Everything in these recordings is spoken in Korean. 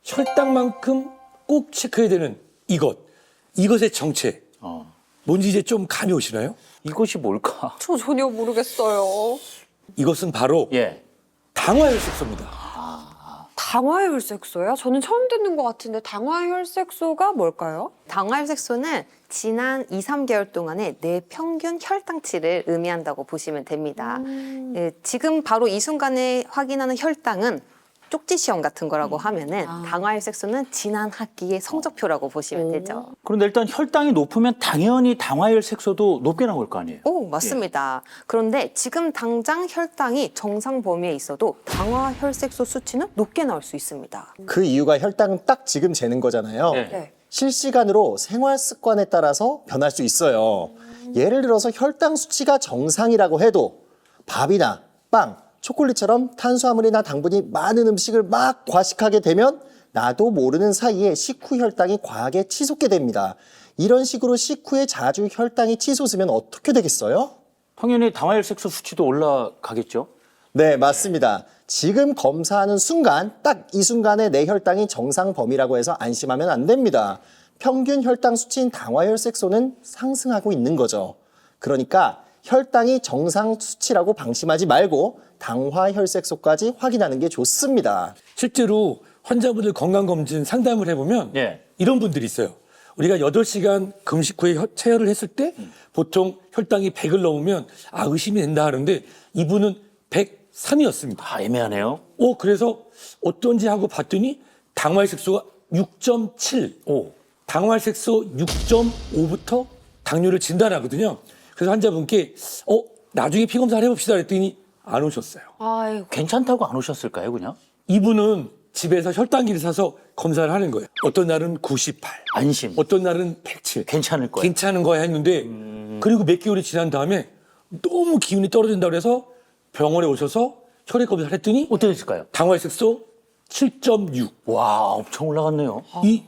혈당만큼 꼭 체크해야 되는 이것의 정체. 뭔지 이제 좀 감이 오시나요? 이것이 뭘까? 저 전혀 모르겠어요. 이것은 바로 예. 당화혈색소입니다. 당화혈색소요? 저는 처음 듣는 것 같은데 당화혈색소가 뭘까요? 당화혈색소는 지난 2, 3개월 동안의 내 평균 혈당치를 의미한다고 보시면 됩니다. 예, 지금 바로 이 순간에 확인하는 혈당은 쪽지 시험 같은 거라고 하면은 당화혈색소는 지난 학기의 성적표라고 보시면 되죠. 그런데 일단 혈당이 높으면 당연히 당화혈 색소도 높게 나올 거 아니에요? 오, 맞습니다. 그런데 지금 당장 혈당이 정상 범위에 있어도 당화혈색소 수치는 높게 나올 수 있습니다. 그 이유가 혈당은 딱 지금 재는 거잖아요. 네. 네. 실시간으로 생활 습관에 따라서 변할 수 있어요. 예를 들어서 혈당 수치가 정상이라고 해도 밥이나 빵, 초콜릿처럼 탄수화물이나 당분이 많은 음식을 막 과식하게 되면 나도 모르는 사이에 식후 혈당이 과하게 치솟게 됩니다. 이런 식으로 식후에 자주 혈당이 치솟으면 어떻게 되겠어요? 당연히 당화혈 색소 수치도 올라가겠죠? 네, 맞습니다. 지금 검사하는 순간, 딱 이 순간에 내 혈당이 정상 범위라고 해서 안심하면 안 됩니다. 평균 혈당 수치인 당화혈색소는 상승하고 있는 거죠. 그러니까 혈당이 정상 수치라고 방심하지 말고 당화혈색소까지 확인하는 게 좋습니다. 실제로 환자분들 건강검진 상담을 해보면 예. 이런 분들이 있어요. 우리가 8시간 금식 후에 체열을 했을 때 보통 혈당이 100을 넘으면 의심이 된다 하는데 이분은 103이었습니다. 애매하네요. 그래서 어떤지 하고 봤더니 당화혈색소가 6.7, 당화혈색소 6.5부터 당뇨를 진단하거든요. 그래서 환자분께 나중에 피 검사를 해봅시다 그랬더니 안 오셨어요. 아이고. 괜찮다고 안 오셨을까요, 그냥? 이분은 집에서 혈당기를 사서 검사를 하는 거예요. 어떤 날은 98, 안심. 어떤 날은 107. 괜찮을 거예요. 괜찮은 거야 했는데 그리고 몇 개월이 지난 다음에 너무 기운이 떨어진다고 해서 병원에 오셔서 혈액 검사를 했더니 어떻게 됐을까요? 당화혈색소 7.6. 와, 엄청 올라갔네요. 이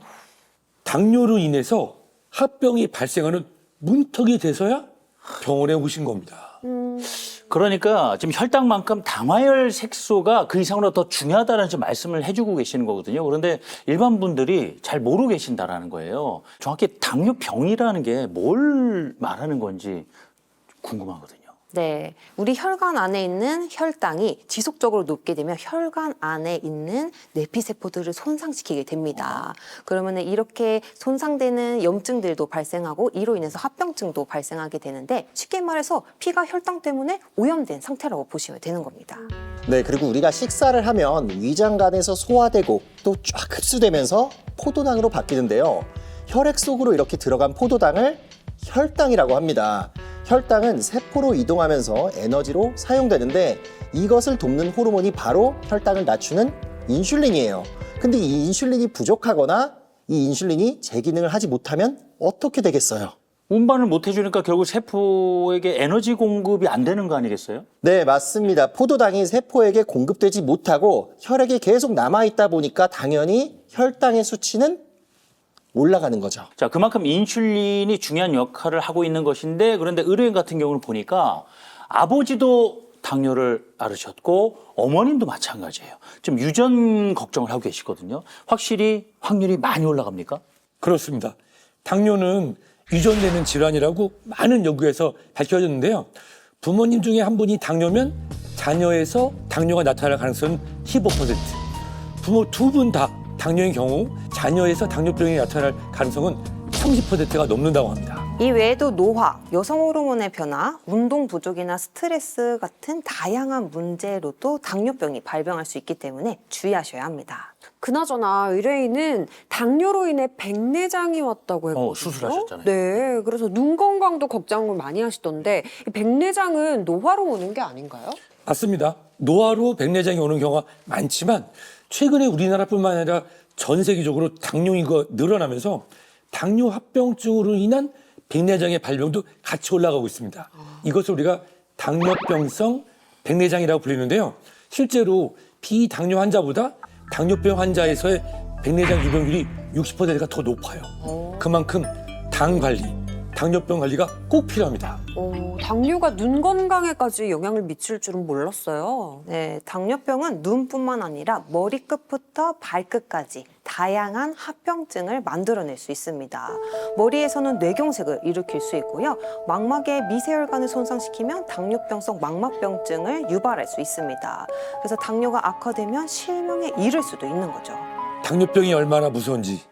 당뇨로 인해서 합병이 발생하는 문턱이 돼서야 병원에 오신 겁니다. 그러니까 지금 혈당만큼 당화혈 색소가 그 이상으로 더 중요하다는 지금 말씀을 해주고 계시는 거거든요. 그런데 일반 분들이 잘 모르고 계신다라는 거예요. 정확히 당뇨병이라는 게 뭘 말하는 건지 궁금하거든요. 네, 우리 혈관 안에 있는 혈당이 지속적으로 높게 되면 혈관 안에 있는 뇌피세포들을 손상시키게 됩니다. 그러면 이렇게 손상되는 염증들도 발생하고 이로 인해서 합병증도 발생하게 되는데 쉽게 말해서 피가 혈당 때문에 오염된 상태라고 보시면 되는 겁니다. 네, 그리고 우리가 식사를 하면 위장관에서 소화되고 또 쫙 흡수되면서 포도당으로 바뀌는데요. 혈액 속으로 이렇게 들어간 포도당을 혈당이라고 합니다. 혈당은 세포로 이동하면서 에너지로 사용되는데 이것을 돕는 호르몬이 바로 혈당을 낮추는 인슐린이에요. 근데 이 인슐린이 부족하거나 이 인슐린이 제 기능을 하지 못하면 어떻게 되겠어요? 운반을 못 해주니까 결국 세포에게 에너지 공급이 안 되는 거 아니겠어요? 네, 맞습니다. 포도당이 세포에게 공급되지 못하고 혈액에 계속 남아있다 보니까 당연히 혈당의 수치는 올라가는 거죠. 자, 그만큼 인슐린이 중요한 역할을 하고 있는 것인데 그런데 의료인 같은 경우는 보니까 아버지도 당뇨를 앓으셨고 어머님도 마찬가지예요. 지금 유전 걱정을 하고 계시거든요. 확실히 확률이 많이 올라갑니까? 그렇습니다. 당뇨는 유전되는 질환이라고 많은 연구에서 밝혀졌는데요. 부모님 중에 한 분이 당뇨면 자녀에서 당뇨가 나타날 가능성은 15%. 부모 2분 다 당뇨인 경우 자녀에서 당뇨병이 나타날 가능성은 30%가 넘는다고 합니다. 이 외에도 노화, 여성 호르몬의 변화, 운동 부족이나 스트레스 같은 다양한 문제로도 당뇨병이 발병할 수 있기 때문에 주의하셔야 합니다. 그나저나 의뢰인은 당뇨로 인해 백내장이 왔다고 했거든요. 수술하셨잖아요. 네, 그래서 눈 건강도 걱정을 많이 하시던데 이 백내장은 노화로 오는 게 아닌가요? 맞습니다. 노화로 백내장이 오는 경우가 많지만 최근에 우리나라뿐만 아니라 전 세계적으로 당뇨 인구가 늘어나면서 당뇨 합병증으로 인한 백내장의 발병도 같이 올라가고 있습니다. 이것을 우리가 당뇨병성 백내장이라고 불리는데요. 실제로 비당뇨 환자보다 당뇨병 환자에서의 백내장 유병률이 60%가 더 높아요. 그만큼 당 관리, 당뇨병 관리가 꼭 필요합니다. 당뇨가 눈 건강에까지 영향을 미칠 줄은 몰랐어요. 네, 당뇨병은 눈뿐만 아니라 머리끝부터 발끝까지 다양한 합병증을 만들어낼 수 있습니다. 머리에서는 뇌경색을 일으킬 수 있고요. 망막의 미세혈관을 손상시키면 당뇨병성 망막병증을 유발할 수 있습니다. 그래서 당뇨가 악화되면 실명에 이를 수도 있는 거죠. 당뇨병이 얼마나 무서운지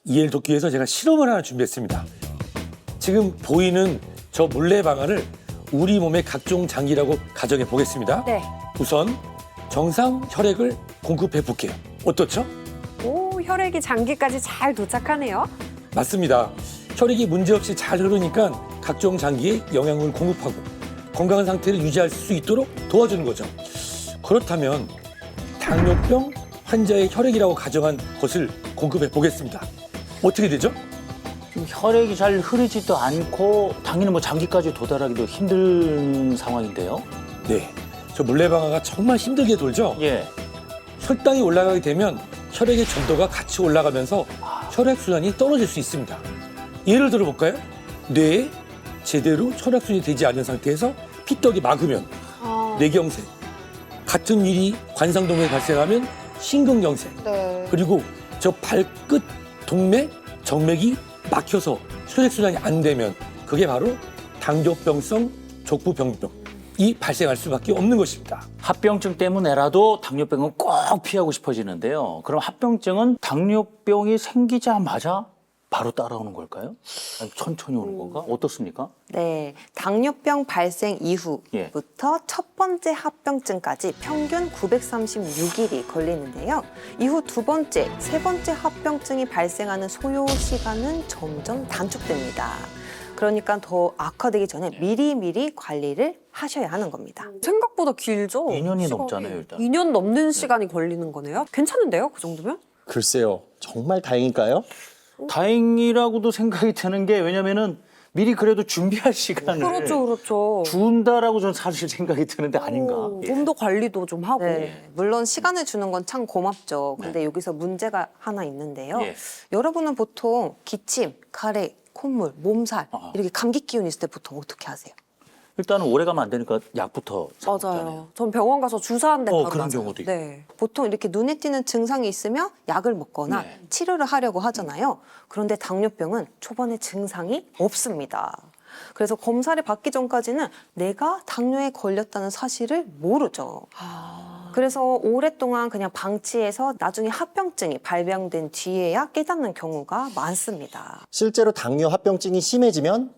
이해를 돕기 위해서 제가 실험을 하나 준비했습니다. 지금 보이는 저 물레방아를 우리 몸의 각종 장기라고 가정해 보겠습니다. 네. 우선 정상 혈액을 공급해 볼게요. 어떻죠? 오, 혈액이 장기까지 잘 도착하네요. 맞습니다. 혈액이 문제없이 잘 흐르니까 각종 장기에 영양을 공급하고 건강한 상태를 유지할 수 있도록 도와주는 거죠. 그렇다면 당뇨병 환자의 혈액이라고 가정한 것을 공급해 보겠습니다. 어떻게 되죠? 지금 혈액이 잘 흐르지도 않고 당연히 뭐 장기까지 도달하기도 힘든 상황인데요. 네, 저 물레방아가 정말 힘들게 돌죠? 예. 혈당이 올라가게 되면 혈액의 점도가 같이 올라가면서 혈액순환이 떨어질 수 있습니다. 예를 들어 볼까요? 뇌에 제대로 혈액순환이 되지 않은 상태에서 피떡이 막으면 뇌경색, 같은 일이 관상동맥에 발생하면 심근경색, 네. 그리고 저 발끝 동맥, 정맥이 막혀서 혈액순환이 안 되면 그게 바로 당뇨병성 족부병변이 발생할 수밖에 없는 것입니다. 합병증 때문에라도 당뇨병은 꼭 피하고 싶어지는데요. 그럼 합병증은 당뇨병이 생기자마자 바로 따라오는 걸까요? 아니, 천천히 오는 건가? 어떻습니까? 네, 당뇨병 발생 이후부터 첫 번째 합병증까지 평균 936일이 걸리는데요. 이후 두 번째, 세 번째 합병증이 발생하는 소요 시간은 점점 단축됩니다. 그러니까 더 악화되기 전에 미리미리 관리를 하셔야 하는 겁니다. 생각보다 길죠? 2년이 시간이. 넘잖아요, 일단. 2년 넘는 시간이 걸리는 거네요. 괜찮은데요, 그 정도면? 글쎄요, 정말 다행일까요? 다행이라고도 생각이 드는 게 왜냐면은 미리 그래도 준비할 시간을 그렇죠. 준다라고 저는 사실 생각이 드는데 아닌가. 예. 몸도 관리도 좀 하고. 네, 물론 시간을 주는 건 참 고맙죠. 근데 여기서 문제가 하나 있는데요. 예. 여러분은 보통 기침, 가래, 콧물, 몸살 이렇게 감기 기운 있을 때 보통 어떻게 하세요? 일단은 오래 가면 안 되니까 약부터 사먹잖아요. 맞아요. 전 병원 가서 주사한 데 바로 그런 맞아요. 경우도 있고. 네. 보통 이렇게 눈에 띄는 증상이 있으면 약을 먹거나 네. 치료를 하려고 하잖아요. 그런데 당뇨병은 초반에 증상이 없습니다. 그래서 검사를 받기 전까지는 내가 당뇨에 걸렸다는 사실을 모르죠. 그래서 오랫동안 그냥 방치해서 나중에 합병증이 발병된 뒤에야 깨닫는 경우가 많습니다. 실제로 당뇨 합병증이 심해지면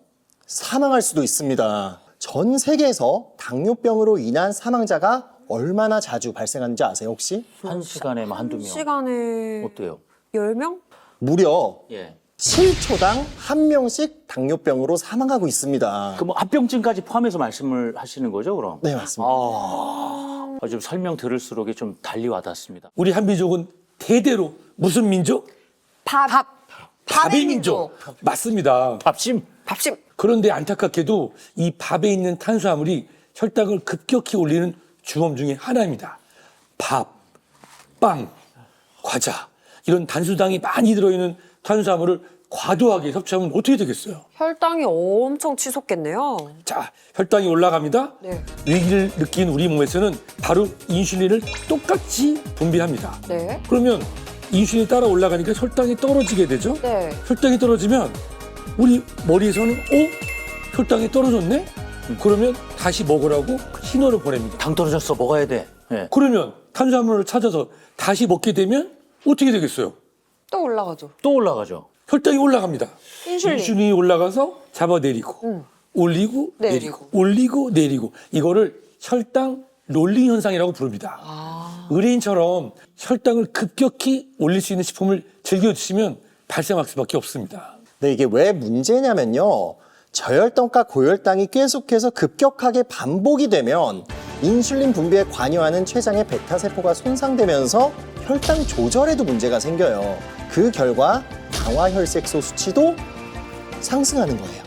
사망할 수도 있습니다. 전 세계에서 당뇨병으로 인한 사망자가 얼마나 자주 발생하는지 아세요, 혹시? 한 시간에만 한두 명. 시간에 어때요? 10명? 무려 예. 7초당 1명씩 당뇨병으로 사망하고 있습니다. 그 뭐 합병증까지 포함해서 말씀을 하시는 거죠, 그럼? 네, 맞습니다. 좀 설명 들을수록 좀 달리 와닿습니다. 우리 한민족은 대대로 무슨 민족? 밥의 민족. 맞습니다. 밥심. 밥심. 그런데 안타깝게도 이 밥에 있는 탄수화물이 혈당을 급격히 올리는 주범 중에 하나입니다. 밥, 빵, 과자 이런 단수당이 많이 들어있는 탄수화물을 과도하게 섭취하면 어떻게 되겠어요? 혈당이 엄청 치솟겠네요. 자, 혈당이 올라갑니다. 네. 위기를 느낀 우리 몸에서는 바로 인슐린을 똑같이 분비합니다. 네. 그러면 인슐린이 따라 올라가니까 혈당이 떨어지게 되죠? 네. 혈당이 떨어지면 우리 머리에서는 혈당이 떨어졌네? 그러면 다시 먹으라고 신호를 보냅니다. 당 떨어졌어, 먹어야 돼. 예. 그러면 탄수화물을 찾아서 다시 먹게 되면 어떻게 되겠어요? 또 올라가죠. 또 올라가죠. 혈당이 올라갑니다. 인슐린. 인슐린이 올라가서 잡아내리고 올리고 내리고 올리고 내리고 이거를 혈당 롤링 현상이라고 부릅니다. 의뢰인처럼 혈당을 급격히 올릴 수 있는 식품을 즐겨 드시면 발생할 수밖에 없습니다. 네, 이게 왜 문제냐면요. 저혈당과 고혈당이 계속해서 급격하게 반복이 되면 인슐린 분비에 관여하는 췌장의 베타세포가 손상되면서 혈당 조절에도 문제가 생겨요. 그 결과 당화혈색소 수치도 상승하는 거예요.